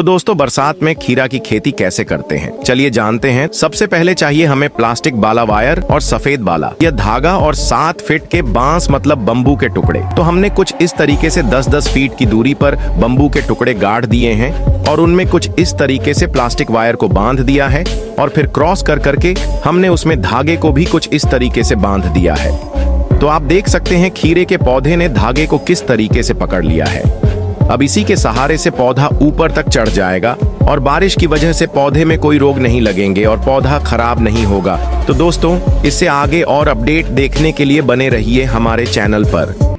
तो दोस्तों बरसात में खीरा की खेती कैसे करते हैं, चलिए जानते हैं। सबसे पहले चाहिए हमें प्लास्टिक बाला वायर और सफेद बाला, यह धागा और 7 फीट के बांस मतलब बम्बू के टुकड़े। तो हमने कुछ इस तरीके से 10-10 फीट की दूरी पर बम्बू के टुकड़े गाड़ दिए हैं और उनमें कुछ इस तरीके से प्लास्टिक वायर को बांध दिया है और फिर क्रॉस कर करके हमने उसमें धागे को भी कुछ इस तरीके से बांध दिया है। तो आप देख सकते हैं खीरे के पौधे ने धागे को किस तरीके से पकड़ लिया है। अब इसी के सहारे से पौधा ऊपर तक चढ़ जाएगा और बारिश की वजह से पौधे में कोई रोग नहीं लगेंगे और पौधा खराब नहीं होगा। तो दोस्तों इससे आगे और अपडेट देखने के लिए बने रहिए हमारे चैनल पर।